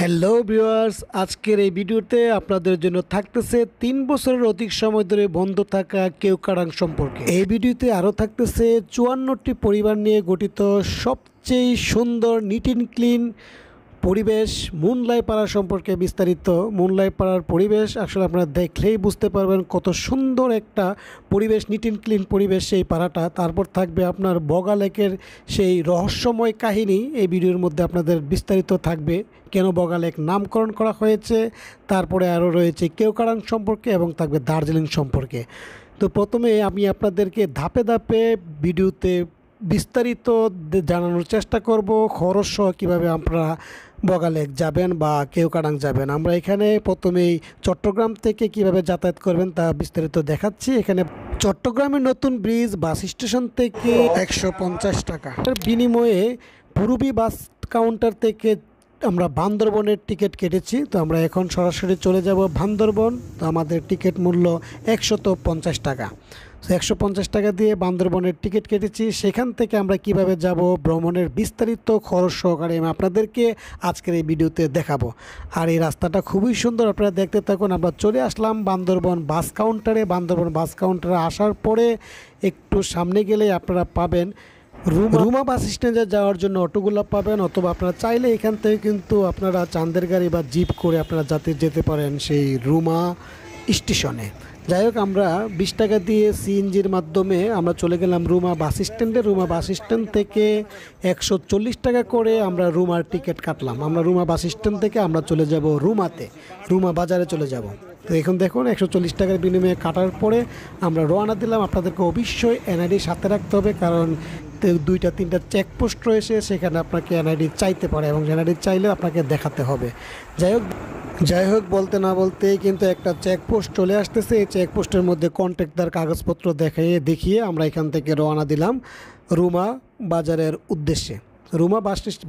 Hello viewers, আজকের এই ভিডিওতে আপনাদের জন্য থাকতেছে 3 বছরের অধিক সময় ধরে বন্ধ থাকা কেওক্রাডাং সম্পর্কে। এই ভিডিওতে আরও থাকতেছে 54টি পরিবার নিয়ে গঠিত সবচেয়ে সুন্দর নিট অ্যান্ড ক্লিন পরিবেশ মুনলাই পাড়া সম্পর্কে বিস্তারিত। মুনলাই পাড়ার পরিবেশ আসলে আপনারা দেখলেই বুঝতে পারবেন কত সুন্দর একটা পরিবেশ, নিট অ্যান্ড ক্লিন পরিবেশ সেই পাড়াটা। তারপর থাকবে আপনার বগা লেকের সেই রহস্যময় কাহিনী এই ভিডিওর মধ্যে আপনাদের বিস্তারিত থাকবে, কেন বগা লেক নামকরণ করা হয়েছে। তারপরে আরও রয়েছে কেওক্রাডাং সম্পর্কে এবং থাকবে দার্জিলিং সম্পর্কে। তো প্রথমে আমি আপনাদেরকে ধাপে ধাপে ভিডিওতে বিস্তারিত জানানোর চেষ্টা করব খরচ সহ কীভাবে আপনারা বগা লেক যাবেন বা কেওক্রাডাং যাবেন। আমরা এখানে প্রথমেই চট্টগ্রাম থেকে কিভাবে যাতায়াত করবেন তা বিস্তারিত দেখাচ্ছি। এখানে চট্টগ্রামের নতুন ব্রিজ বাস স্টেশন থেকে 150 টাকা বিনিময়ে পূর্বী বাস কাউন্টার থেকে আমরা বান্দরবনের টিকিট কেটেছি। তো আমরা এখন সরাসরি চলে যাব বান্দরবন। তো আমাদের টিকিট মূল্য 150 টাকা। তো 150 টাকা দিয়ে বান্দরবনের টিকিট কেটেছি। সেখান থেকে আমরা কিভাবে যাব ভ্রমণের বিস্তারিত খরচ সহকারে আমি আপনাদেরকে আজকের এই ভিডিওতে দেখাবো। আর এই রাস্তাটা খুবই সুন্দর, আপনারা দেখতে থাকুন। আমরা চলে আসলাম বান্দরবন বাস কাউন্টারে। বান্দরবন বাস কাউন্টারে আসার পরে একটু সামনে গেলে আপনারা পাবেন রুমা বাস স্ট্যান্ডে যাওয়ার জন্য অটোগুলো পাবেন, অথবা আপনারা চাইলে এখান থেকে কিন্তু আপনারা চাঁদের গাড়ি বা জিপ করে আপনারা যেতে পারেন সেই রুমা স্টেশনে। যাই হোক, আমরা 20 টাকা দিয়ে সিএনজির মাধ্যমে আমরা চলে গেলাম রুমা বাস স্ট্যান্ডে। রুমা বাস স্ট্যান্ড থেকে 140 টাকা করে আমরা রুমার টিকিট কাটলাম। আমরা রুমা বাস স্ট্যান্ড থেকে আমরা চলে যাব রুমাতে, রুমা বাজারে চলে যাব। তো এখন দেখুন 140 টাকার বিনিময়ে কাটার পরে আমরা রওনা দিলাম। আপনাদেরকে অবশ্যই এনআইডি সাথে রাখতে হবে, কারণ 2-3টা চেকপোস্ট রয়েছে, সেখানে আপনাকে এনআইডি চাইতে পারে এবং এনআইডি চাইলে আপনাকে দেখাতে হবে। যাই হোক বলতে না বলতেই কিন্তু একটা চেকপোস্ট চলে আসতেছে। এই চেকপোস্টের মধ্যে কন্ট্রাক্টদার কাগজপত্র দেখিয়ে আমরা এখান থেকে রওনা দিলাম রুমা বাজারের উদ্দেশ্যে। রুমা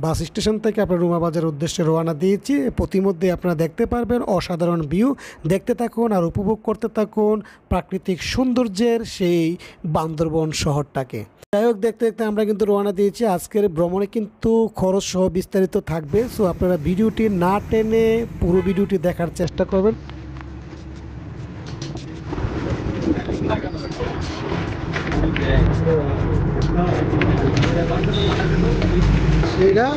বাস স্টেশন থেকে আপনার রুমা বাজারের উদ্দেশ্যে রওনা দিয়েছি। প্রতিমধ্যে আপনারা দেখতে পারবেন অসাধারণ ভিউ। দেখতে থাকুন আর উপভোগ করতে থাকুন প্রাকৃতিক সৌন্দর্যের সেই বান্দরবন শহরটাকে। যাই হোক, দেখতে দেখতে আমরা কিন্তু রওনা দিয়েছি। আজকের ভ্রমণে কিন্তু খরচ সহ বিস্তারিত থাকবে। সো আপনারা ভিডিওটি না টেনে পুরো ভিডিওটি দেখার চেষ্টা করবেন। সেইটা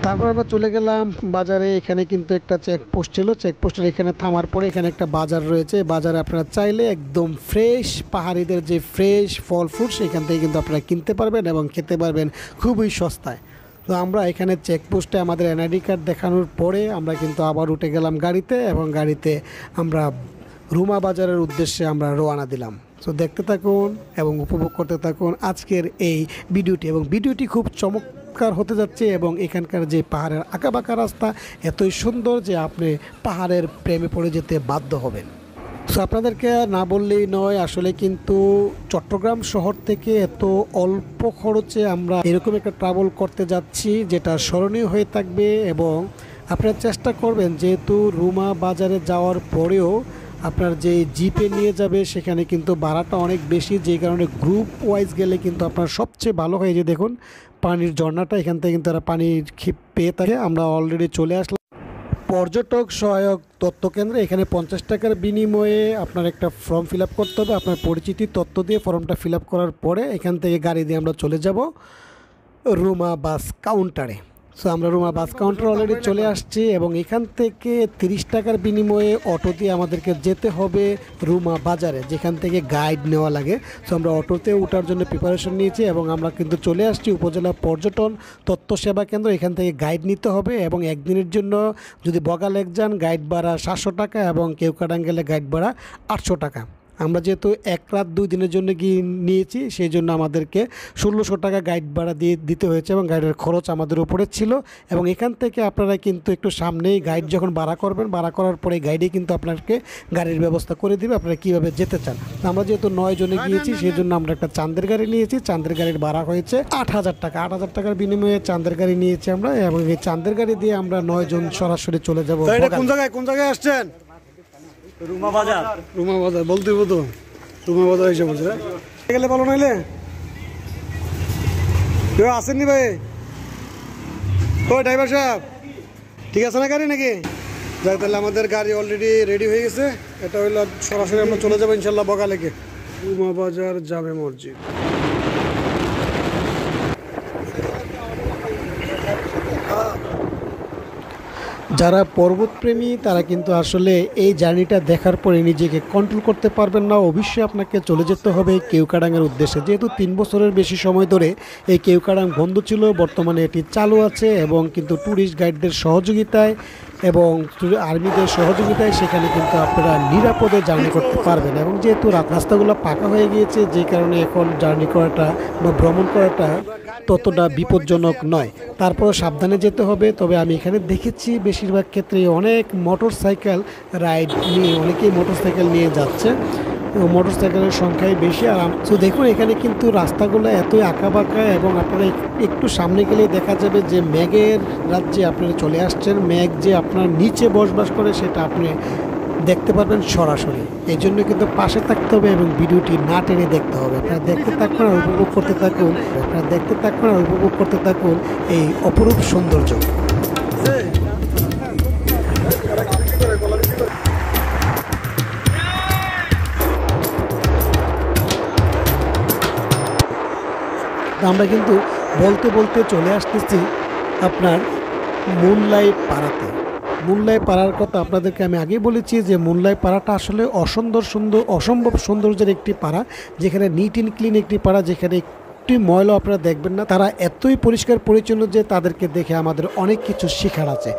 তারপর আমরা চলে গেলাম বাজারে। এখানে কিন্তু একটা চেকপোস্ট ছিল, চেকপোস্টের এখানে থামার পরে এখানে একটা বাজার রয়েছে। বাজারে আপনারা চাইলে একদম ফ্রেশ পাহাড়িদের যে ফ্রেশ ফল ফ্রুট সেখান থেকে কিন্তু আপনারা কিনতে পারবেন এবং খেতে পারবেন খুবই সস্তায়। তো আমরা এখানে চেকপোস্টে আমাদের এনআইডি কার্ড দেখানোর পরে আমরা কিন্তু আবার উঠে গেলাম গাড়িতে এবং গাড়িতে আমরা রুমা বাজারের উদ্দেশ্যে আমরা রওনা দিলাম। তো দেখতে থাকুন এবং উপভোগ করতে থাকুন আজকের এই ভিডিওটি। এবং ভিডিওটি খুব চমৎকার হতে যাচ্ছে এবং এখানকার যে পাহাড়ের আঁকাবাঁকা রাস্তা এতই সুন্দর যে আপনি পাহাড়ের প্রেমে পড়ে যেতে বাধ্য হবেন। সো আপনাদেরকে না বললেই নয়, আসলে কিন্তু চট্টগ্রাম শহর থেকে এত অল্প খরচে আমরা এরকম একটা ট্রাভেল করতে যাচ্ছি যেটা স্মরণীয় হয়ে থাকবে। এবং আপনারা চেষ্টা করবেন, যেহেতু রুমা বাজারে যাওয়ার পরেও আপনার যে জিপে নিয়ে যাবে সেখানে কিন্তু ভাড়াটা অনেক বেশি, যে কারণে গ্রুপ ওয়াইজ গেলে কিন্তু আপনার সবচেয়ে ভালো হয়। যে দেখুন পানির ঝর্ণাটা, এখান থেকে কিন্তু তারা পানির খিপ পেয়ে থাকে। আমরা অলরেডি চলে আসলাম পর্যটক সহায়ক তথ্য কেন্দ্রে। এখানে 50 টাকার বিনিময়ে আপনার একটা ফর্ম ফিল আপ করতে হবে। আপনার পরিচিতি তথ্য দিয়ে ফর্মটা ফিল আপ করার পরে এখান থেকে গাড়ি দিয়ে আমরা চলে যাব রুমা বাস কাউন্টারে। সো আমরা রুমা বাস কাউন্টার অলরেডি চলে আসছি এবং এখান থেকে 30 টাকার বিনিময়ে অটো দিয়ে আমাদেরকে যেতে হবে রুমা বাজারে, যেখান থেকে গাইড নেওয়া লাগে। সো আমরা অটোতে ওঠার জন্য প্রিপারেশন নিয়েছি এবং আমরা কিন্তু চলে আসছি উপজেলা পর্যটন তথ্য সেবা কেন্দ্র। এখান থেকে গাইড নিতে হবে এবং একদিনের জন্য যদি বগা লেক যান গাইড ভাড়া 700 টাকা এবং কেওক্রাডাং গেলে গাইড ভাড়া 800 টাকা। আমরা যেহেতু 1 রাত 2 দিনের জন্য গিয়ে নিয়েছি, সেই জন্য আমাদেরকে 1600 টাকা গাইড ভাড়া দিতে হয়েছে এবং গাইডের খরচ আমাদের উপরে ছিল। এবং এখান থেকে আপনারা কিন্তু একটু সামনেই গাইড যখন ভাড়া করবেন, ভাড়া করার পরে গাইডে কিন্তু আপনাকে গাড়ির ব্যবস্থা করে দিবে আপনারা কীভাবে যেতে চান। আমরা যেহেতু 9 জনে গিয়েছি, সেই জন্য আমরা একটা চাঁদের গাড়ি নিয়েছি। চাঁদের গাড়ির ভাড়া হয়েছে 8000 টাকা। 8000 টাকার বিনিময়ে চাঁদের গাড়ি নিয়েছি আমরা, এবং এই চাঁদের গাড়ি দিয়ে আমরা 9 জন সরাসরি চলে যাবো। কোন জায়গায় আসছেন? রুমা বাজার বলতে তো রুমা বাজার এসে বলছে গেলে ভালো নাইলে কেউ আসেননি ভাই? ও ড্রাইভার সাহেব ঠিক আছে না গাড়ি নাকি? যাক, তাহলে আমাদের গাড়ি অলরেডি রেডি হয়ে গেছে। এটা হইলো সরাসরি আমরা চলে যাবো ইনশাল্লাহ বগালেকে। রুমা বাজার জামে মসজিদ। যারা পর্বতপ্রেমী তারা কিন্তু আসলে এই জার্নিটা দেখার পরে নিজেকে কন্ট্রোল করতে পারবেন না। অবশ্যই আপনাকে চলে যেতে হবে কেওক্রাডাঙের উদ্দেশ্যে। যেহেতু 3 বছরের বেশি সময় ধরে এই কেওক্রাডাং বন্ধ ছিল, বর্তমানে এটি চালু আছে এবং কিন্তু ট্যুরিস্ট গাইডদের সহযোগিতায় এবং আর্মিদের সহযোগিতায় সেখানে কিন্তু আপনারা নিরাপদে জার্নি করতে পারবেন। এবং যেহেতু রাস্তাগুলো পাকা হয়ে গিয়েছে, যে কারণে এখন জার্নি করাটা বা ভ্রমণ করাটা ততটা বিপজ্জনক নয়। তারপর সাবধানে যেতে হবে। তবে আমি এখানে দেখেছি বেশিরভাগ ক্ষেত্রে অনেক মোটরসাইকেল রাইড নিয়ে, অনেকেই মোটরসাইকেল নিয়ে যাচ্ছে। মোটরসাইকেলের সংখ্যাই বেশি। আর তো দেখুন এখানে কিন্তু রাস্তাগুলো এতই আঁকাবাঁকা, এবং আপনারা একটু সামনে গেলেই দেখা যাবে যে মেঘের রাজ্যে আপনারা চলে আসছেন। মেঘ যে আপনার নিচে বসবাস করে সেটা আপনি দেখতে পারবেন সরাসরি। এই জন্য কিন্তু পাশে থাকতে হবে এবং ভিডিওটি না টেনে দেখতে হবে। আপনারা দেখতে থাকুন আর উপভোগ করতে থাকুন এই অপরূপ সৌন্দর্য। আমরা কিন্তু বলতে বলতে চলে আসতেছি আপনার মুনলাই পাড়াতে। মুনলাই পাড়ার কথা আপনাদেরকে আমি আগেই বলেছি যে মুনলাই পাড়াটা আসলে অসম্ভব সৌন্দর্যের একটি পাড়া, যেখানে নিট অ্যান্ড ক্লিন একটি পাড়া, যেখানে একটি ময়লা আপনারা দেখবেন না। তারা এতই পরিষ্কার পরিচ্ছন্ন যে তাদেরকে দেখে আমাদের অনেক কিছু শেখার আছে।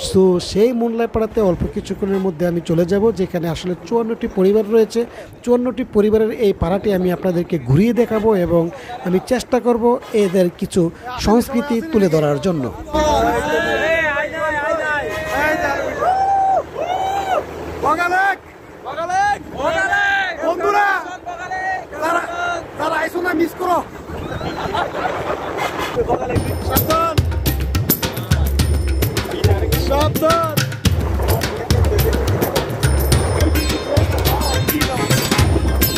সো সেই মুনলাই পাড়াতে অল্প কিছুক্ষণের মধ্যে আমি চলে যাব, যেখানে আসলে 54টি পরিবার রয়েছে। 54টি পরিবারের এই পাড়াটি আমি আপনাদেরকে ঘুরিয়ে দেখাবো এবং আমি চেষ্টা করব এদের কিছু সংস্কৃতি তুলে ধরার জন্য। মিস করো সাবধান।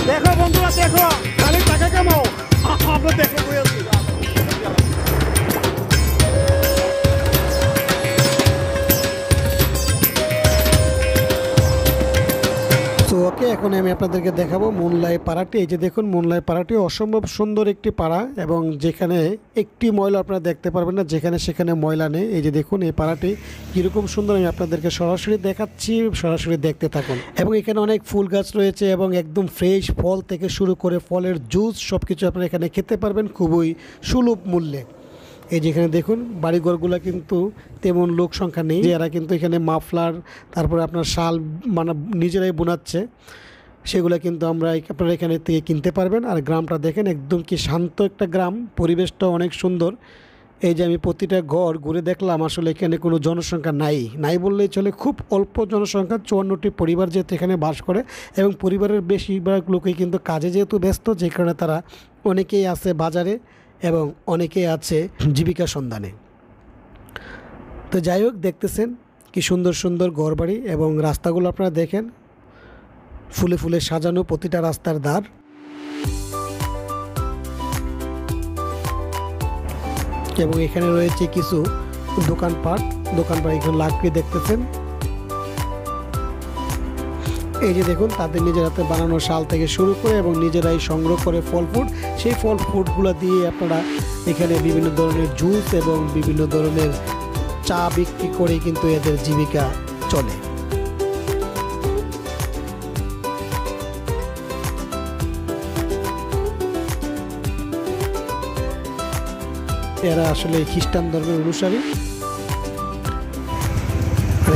দেখো বন্ধুরা, দেখো খালি টাকা কামাও, আমরা দেখো বইয়াছি। ওকে, এখন আমি আপনাদেরকে দেখাবো মুনলাই পাড়াটি। এই যে দেখুন মুনলাই পাড়াটি অসম্ভব সুন্দর একটি পাড়া, এবং যেখানে একটি ময়লা আপনারা দেখতে পারবেন না, যেখানে সেখানে ময়লা নেই। এই যে দেখুন এই পাড়াটি কীরকম সুন্দর, আমি আপনাদেরকে সরাসরি দেখাচ্ছি, সরাসরি দেখতে থাকুন। এবং এখানে অনেক ফুল গাছ রয়েছে এবং একদম ফ্রেশ ফল থেকে শুরু করে ফলের জুস সব কিছু আপনারা এখানে খেতে পারবেন খুবই সুলভ মূল্যে। এই যেখানে দেখুন বাড়িঘরগুলো কিন্তু তেমন লোক সংখ্যা নেই, এরা কিন্তু এখানে মাফলার, তারপরে আপনার শাল নিজেরাই বোনাচ্ছে, সেগুলো কিন্তু আপনারা এখানে থেকে কিনতে পারবেন। আর গ্রামটা দেখেন একদম কি শান্ত একটা গ্রাম, পরিবেশটা অনেক সুন্দর। এই যে আমি প্রতিটা ঘর ঘুরে দেখলাম, আসলে এখানে কোনো জনসংখ্যা নাই বললেই চলে, খুব অল্প জনসংখ্যা। 54টি পরিবার যেহেতু এখানে বাস করে, এবং পরিবারের বেশিরভাগ লোকই কিন্তু কাজে যেহেতু ব্যস্ত, যে কারণে তারা অনেকেই আছে বাজারে এবং অনেকেই আছে জীবিকা সন্ধানে। তো যাই হোক, দেখতেছেন কি সুন্দর সুন্দর ঘরবাড়ি, এবং রাস্তাগুলো আপনারা দেখেন ফুলে ফুলে সাজানো প্রতিটা রাস্তার ধার। এবং এখানে রয়েছে কিছু দোকানপাট এখানে লাকড়ি দেখতেছেন। এই যে দেখুন তাদের নিজের হাতে বানানো শাল থেকে শুরু করে এবং নিজেরাই সংগ্রহ করে ফল ফ্রুট, সেই ফল ফ্রুটগুলো দিয়ে আপনারা এখানে বিভিন্ন ধরনের জুস এবং বিভিন্ন ধরনের চা বিক্রি করে কিন্তু এদের জীবিকা চলে। এরা আসলে খ্রিস্টান ধর্মের অনুসারী।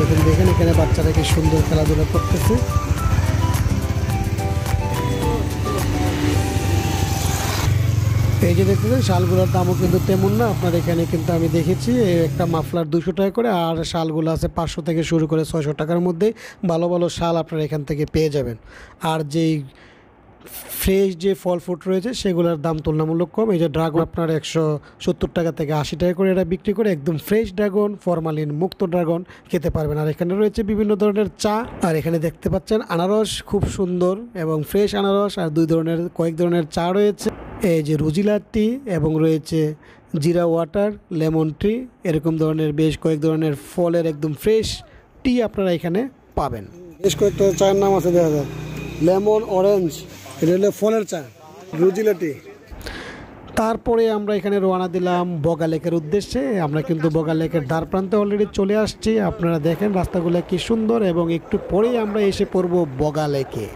এখানে দেখেন এখানে বাচ্চারা কি সুন্দর খেলাধুলা করতেছে। এই যে দেখতেছেন শালগুলোর দামও কিন্তু তেমন না, আপনার এখানে কিন্তু আমি দেখেছি একটা মাফলার 200 টাকা করে, আর শালগুলো আছে 500 থেকে শুরু করে 600 টাকার মধ্যে ভালো ভালো শাল আপনারা এখান থেকে পেয়ে যাবেন। আর যেই ফ্রেশ যে ফল ফ্রুট রয়েছে সেগুলোর দাম তুলনামূলক কম। এই যে ড্রাগন আপনার 170 টাকা থেকে 80 টাকা করে এটা বিক্রি করে, একদম ফ্রেশ ড্রাগন, ফরমালিন মুক্ত ড্রাগন খেতে পারবেন। আর এখানে রয়েছে বিভিন্ন ধরনের চা, আর এখানে দেখতে পাচ্ছেন আনারস খুব সুন্দর এবং ফ্রেশ আনারস, আর কয়েক ধরনের চা রয়েছে। এই যে রুজিলার এবং রয়েছে জিরা ওয়াটার, লেমন টি, এরকম ধরনের বেশ কয়েক ধরনের ফলের একদম ফ্রেশ টি আপনারা এখানে পাবেন। বেশ কয়েকটা চায়ের নাম আছে দেখা যায়, লেমন, অরেঞ্জ, এটা হলো ফলের চা, রুজিলা টি। তারপরে আমরা এখানে রওনা দিলাম বগা লেকের উদ্দেশ্যে। আমরা কিন্তু বগা লেকের ধার প্রান্তে অলরেডি চলে আসছি, আপনারা দেখেন রাস্তাগুলো কি সুন্দর, এবং একটু পরেই আমরা এসে পড়ব বগা লেকে।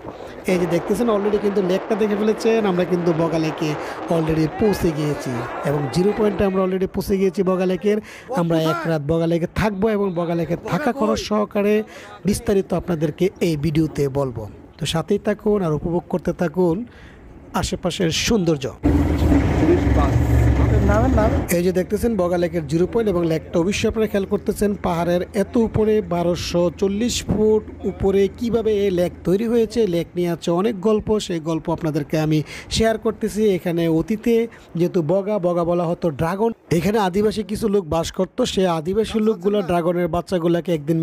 এই যে দেখতেছেন অলরেডি কিন্তু লেকটা দেখে ফেলেছেন, আমরা কিন্তু বগা লেকে অলরেডি পৌঁছে গিয়েছি এবং 0 পয়েন্টে আমরা অলরেডি পৌঁছে গিয়েছি বগা লেকের। আমরা এক রাত বগা লেকে থাকবো এবং বগা লেকে থাকা খরচ সহকারে বিস্তারিত আপনাদেরকে এই ভিডিওতে বলবো। তো সাথেই থাকুন আর উপভোগ করতে থাকুন আশেপাশের সৌন্দর্য। এই যে দেখতেছেন বগা লেকের 0 পয়েন্ট, এবং লেকটা অবশ্যই আপনারা খেয়াল করতেছেন পাহাড়ের এত উপরে 1240 ফুট উপরে কিভাবে এই লেক তৈরি হয়েছে। লেক নিয়ে আছে অনেক গল্প, সেই গল্প আপনাদেরকে আমি শেয়ার করতেছি। এখানে অতীতে যেহেতু বগা বলা হতো ড্রাগন, এখানে আদিবাসী কিছু লোক বাস করতো, সেই আদিবাসী লোকগুলো ড্রাগনের বাচ্চাগুলোকে একদিন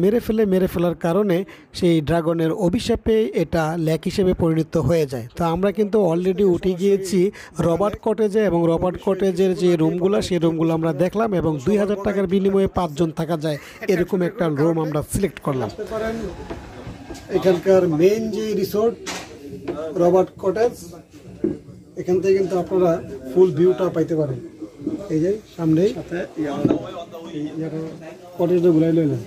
মেরে ফেলার কারণে সেই ড্রাগনের অভিশাপে এটা লেক হিসেবে পরিণত হয়ে যায়। তো আমরা কিন্তু অলরেডি উঠে গিয়েছি রবার্ট কটেজে, এবং রবার্ট কটেজের যে রুমগুলো সেই রুমগুলো আমরা দেখলাম, এবং 2000 টাকার বিনিময়ে 5 জন থাকা যায় এরকম একটা রুম আমরা সিলেক্ট করলাম। এখানকার মেইন যে রিসোর্ট রবার্ট কটেজ, এখান থেকে কিন্তু আপনারা ফুল ভিউটা পাইতে পারেন। এই যে সামনেই কটেজটা ঘুরাই লইলেন।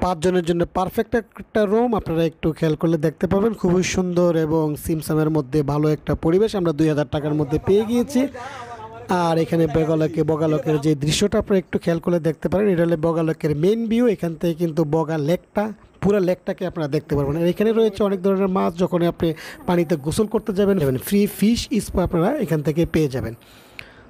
5 জনের জন্য পারফেক্ট একটা রুম, আপনারা একটু খেয়াল করলে দেখতে পাবেন, খুবই সুন্দর এবং সিমসামের মধ্যে ভালো একটা পরিবেশ আমরা 2000 টাকার মধ্যে পেয়ে গিয়েছি। আর এখানে বগালকের যে দৃশ্যটা আপনারা একটু খেয়াল করলে দেখতে পারেন, এটা হলো বগালকের মেইন ভিউ। এখান থেকে কিন্তু বগা লেকটা, পুরো লেকটাকে আপনারা দেখতে পারবেন। আর এখানে রয়েছে অনেক ধরনের মাছ, যখন আপনি পানিতে গোসল করতে যাবেন ফ্রি ফিশ স্পা আপনারা এখান থেকে পেয়ে যাবেন।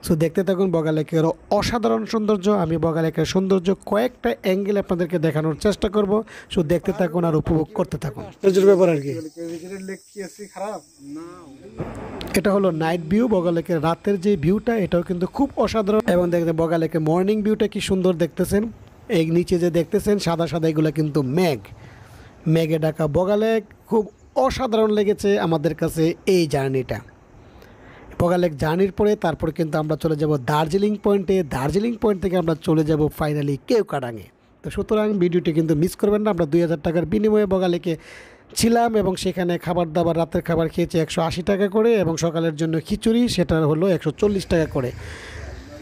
সো দেখতে থাকুন বগা লেকের অসাধারণ সৌন্দর্য। আমি বগা লেকের সৌন্দর্য কয়েকটা অ্যাঙ্গেল আপনাদেরকে দেখানোর চেষ্টা করব, সো দেখতে থাকুন আর উপভোগ করতে থাকুন। ব্যাপার আর কি, এটা হলো নাইট ভিউ, বগা লেকের রাতের যে ভিউটা এটাও কিন্তু খুব অসাধারণ। এবং দেখতে বগা লেকের মর্নিং ভিউটা কি সুন্দর দেখতেছেন। এই নিচে যে দেখতেছেন সাদা এগুলো কিন্তু মেঘে ঢাকা বগা লেক। খুব অসাধারণ লেগেছে আমাদের কাছে এই জার্নিটা। বগা লেক জার্নির পরে তারপর কিন্তু আমরা চলে যাব দার্জিলিং পয়েন্টে। দার্জিলিং পয়েন্ট থেকে আমরা চলে যাব ফাইনালি কেওকাডাঙে। তো সুতরাং ভিডিওটি কিন্তু মিস করবেন না। আমরা 2000 টাকার বিনিময়ে বগা লেকে ছিলাম, এবং সেখানে খাবার দাবার, রাতের খাবার খেয়েছি 180 টাকা করে, এবং সকালের জন্য খিচুড়ি সেটা হলো 140 টাকা করে।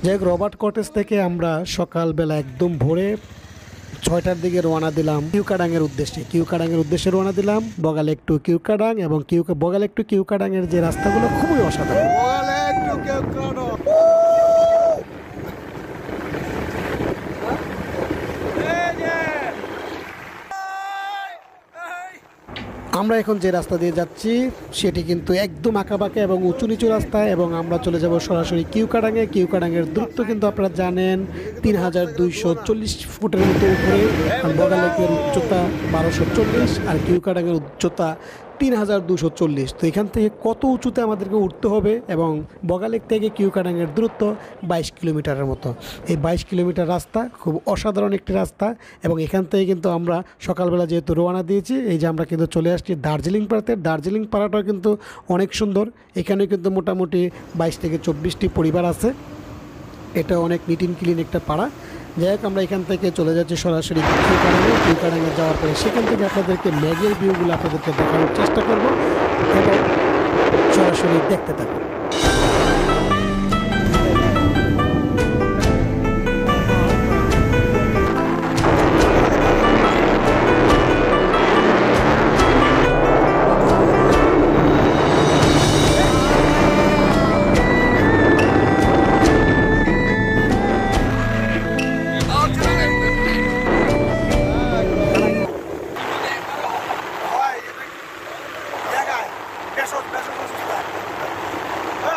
যাই হোক, রবার্ট কটেজ থেকে আমরা সকালবেলা একদম ভোরে 6টার দিকে রওনা দিলাম কিউকাডাঙের উদ্দেশ্যে রওনা দিলাম। বগা লেক টু কিউকাডাং, এবং বগা লেক টু কিউকাডাঙের যে রাস্তাগুলো খুবই অসাধারণ। আমরা এখন যে রাস্তা দিয়ে যাচ্ছি সেটি কিন্তু একদম আঁকাবাঁকা এবং উঁচু নিচু রাস্তা, এবং আমরা চলে যাব সরাসরি কিউকাডাঙের দূরত্ব কিন্তু আপনারা জানেন 3240 ফুটের মতো উপরে। বগা লেকের উচ্চতা 1240 আর কিউকাডাঙের উচ্চতা 3240। তো এখান থেকে কত উঁচুতে আমাদেরকে উঠতে হবে, এবং বগা লেক থেকে কিউকাডাঙের দূরত্ব 22 কিলোমিটারের মতো। এই 22 কিলোমিটার রাস্তা খুব অসাধারণ একটি রাস্তা, এবং এখান থেকে কিন্তু আমরা সকালবেলা যেহেতু রওনা দিয়েছি, এই যে আমরা কিন্তু চলে আসছি দার্জিলিং পাড়াতে। দার্জিলিং পাড়াটাও কিন্তু অনেক সুন্দর, এখানে কিন্তু মোটামুটি 22 থেকে 24টি পরিবার আছে। এটা অনেক নিট অ্যান্ড ক্লিন একটা পাড়া। যাই হোক, আমরা এখান থেকে চলে যাচ্ছি সরাসরি কিউকাডাঙে যাওয়ার পরে সেখান থেকে আপনাদেরকে মেঘের ভিউগুলো আপনাদেরকে দেখানোর চেষ্টা করব, এবং সরাসরি দেখতে থাকুন।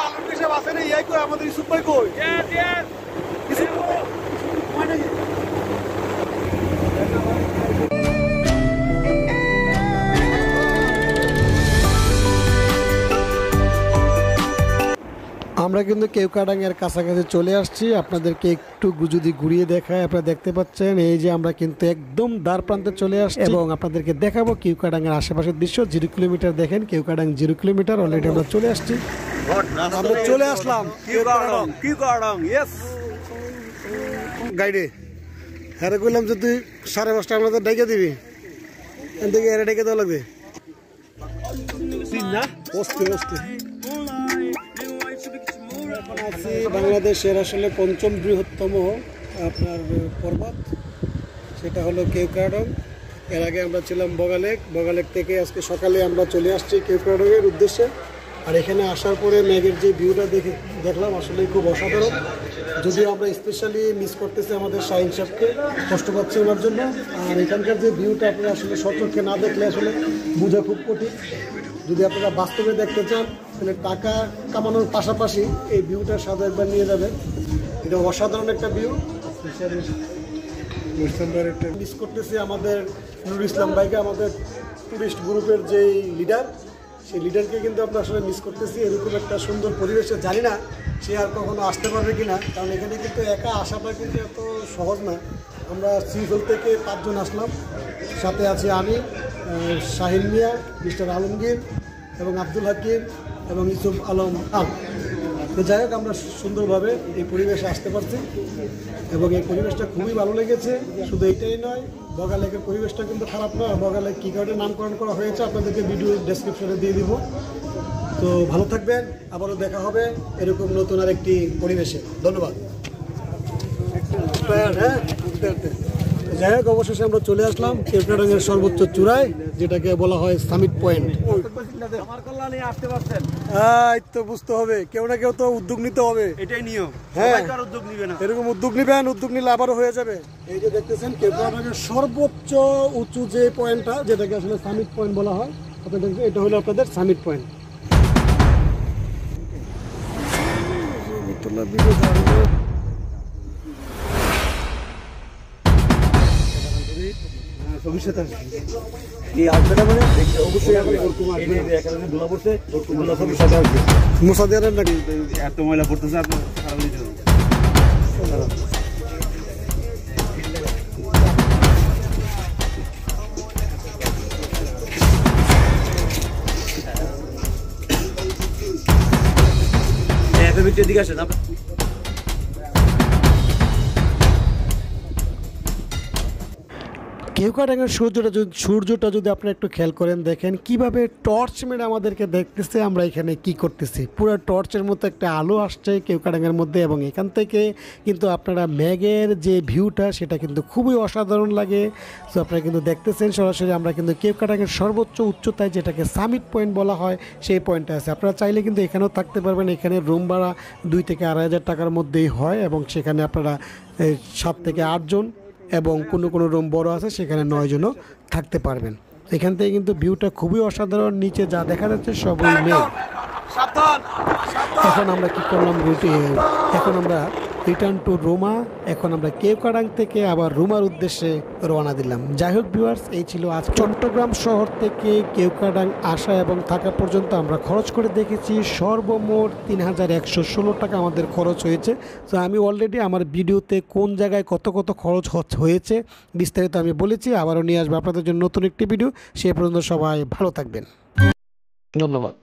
আলমগীর সাহেব আছেন এই কই আমাদের ইসুফ ভাই কই? ইসুফ ভাই মানে আমরা কিন্তু কেওক্রাডাঙ্গের কাছাকাছি চলে আসছি। আপনাদেরকে একটু যদি ঘুরিয়ে দেখায়, আপনারা দেখতে পাচ্ছেন এই যে আমরা কিন্তু একদম দ্বার প্রান্তে চলে আসছি এবং আপনাদেরকে দেখাবো কেওক্রাডাঙ্গের আশেপাশের দৃশ্য। 0 কিলোমিটার দেখেন, কেওক্রাডাং 0 কিলোমিটার অলরেডি আমরা চলে আসছি। আমরা চলে আসলাম কেওক্রাডাং ইয়েস গাইডে। হ্যাঁ কইলাম যে তুই 5:30 আমাদের ডেকে দিবি, এদিকে এরা ডেকে দেওয়া লাগবে না অস্তে অস্তে। এখন আছি বাংলাদেশের আসলে 5ম বৃহত্তম আপনার পর্বত, সেটা হলো কেওক্রাডং। এর আগে আমরা ছিলাম বগালেক। বগালেক থেকে আজকে সকালে আমরা চলে আসছি কেওক্রাডংয়ের উদ্দেশ্যে। আর এখানে আসার পরে মেঘের যে ভিউটা দেখলাম আসলে খুব অসাধারণ। যদিও আমরা স্পেশালি মিস করতেছি আমাদের শাহিন সাহেবকে, কষ্ট পাচ্ছি ওনার জন্য। আর এখানকার যে ভিউটা আপনারা আসলে সচক্ষে না দেখলে আসলে বোঝা খুব কঠিন। যদি আপনারা বাস্তবে দেখতে চান তাহলে টাকা কামানোর পাশাপাশি এই ভিউটার সাথে একবার নিয়ে যাবেন। এটা অসাধারণ একটা ভিউ। মিস করতেছি আমাদের নুরুল ইসলাম ভাইকে, আমাদের টুরিস্ট গ্রুপের যেই লিডার, সেই লিডারকে কিন্তু আমরা আসলে মিস করতেছি। এরকম একটা সুন্দর পরিবেশে জানি না সে আর কখনো আসতে পারবে কিনা, কারণ এখানে কিন্তু একা আসাটা কিন্তু এত সহজ না। আমরা শ্রীফল থেকে 5 জন আসলাম, সাথে আছে আমি, শাহিন মিয়া, মিস্টার আলমগীর এবং আব্দুল হাকিম এবং ইউসুফ আলম খান। তো যাই হোক, আমরা সুন্দরভাবে এই পরিবেশে আসতে পারছি এবং এই পরিবেশটা খুবই ভালো লেগেছে। শুধু এইটাই নয়, বগালেকের পরিবেশটা কিন্তু খারাপ নয়। বগালেক কী কারণে নামকরণ করা হয়েছে আপনাদেরকে ভিডিও ডেসক্রিপশনে দিয়ে দিব। তো ভালো থাকবেন, আবারও দেখা হবে এরকম নতুন আরেকটি পরিবেশে। ধন্যবাদ। যাই হোক, অবশেষে আমরা চলে আসলাম কেওক্রাডাঙ্গের সর্বোচ্চ চূড়ায়, যেটাকে বলা হয় সামিট পয়েন্ট। এই তো বুঝতে হবে, কেউ না কেউ তো উদ্যোগ নিতে হবে, এটাই নিয়ম। হ্যাঁ, উদ্যোগ নিবে না, এরকম উদ্যোগ নিবেন, উদ্যোগ নিলে আবারও হয়ে যাবে। এই যে দেখতেছেন কেওক্রাডাঙ্গের সর্বোচ্চ উঁচু যে পয়েন্টটা, যেটাকে আসলে সামিট পয়েন্ট বলা হয়, আপনাদের এটা হলো আপনাদের সামিট পয়েন্ট। মুসাদিয়ারের নাকি এত ময়লা পড়তেছে আপনার খারাপ দিতে হবে। এদিকে আসেন আপনি। কেওক্রাডাঙ্গের সূর্যটা যদি আপনারা একটু খেয়াল করেন, দেখেন কিভাবে টর্চ মেরে আমাদেরকে দেখতেছে আমরা এখানে কি করতেছি। পুরো টর্চের মতো একটা আলো আসছে কেওক্রাডাঙ্গের মধ্যে এবং এখান থেকে কিন্তু আপনারা মেঘের যে ভিউটা সেটা কিন্তু খুবই অসাধারণ লাগে। তো আপনারা কিন্তু দেখতেছেন সরাসরি আমরা কিন্তু কেওক্রাডাঙ্গের সর্বোচ্চ উচ্চতায়, যেটাকে সামিট পয়েন্ট বলা হয়, সেই পয়েন্টে আছে। আপনারা চাইলে কিন্তু এখানেও থাকতে পারবেন। এখানে রুম ভাড়া 2 থেকে 2,500 টাকার মধ্যেই হয় এবং সেখানে আপনারা 7 থেকে 8 জন এবং কোনো রুম বড় আছে সেখানে 9 জনও থাকতে পারবেন। এখান থেকে কিন্তু ভিউটা খুবই অসাধারণ। নিচে যা দেখা যাচ্ছে সবই মেঘ। এখন আমরা কি করলাম, এখন আমরা রিটার্ন টু রোমা। এখন আমরা কেওক্রাডাং থেকে আবার রোমার উদ্দেশ্যে রওনা দিলাম। যাই হোক ভিউয়ার্স, এই ছিল আজ চট্টগ্রাম শহর থেকে কেওক্রাডাং আসা এবং থাকা পর্যন্ত আমরা খরচ করে দেখেছি সর্বমোট 3,116 টাকা আমাদের খরচ হয়েছে। তো আমি অলরেডি আমার ভিডিওতে কোন জায়গায় কত খরচ হয়েছে বিস্তারিত আমি বলেছি। আবারও নিয়ে আসবো আপনাদের জন্য নতুন একটি ভিডিও। সে পর্যন্ত সবাই ভালো থাকবেন, ধন্যবাদ।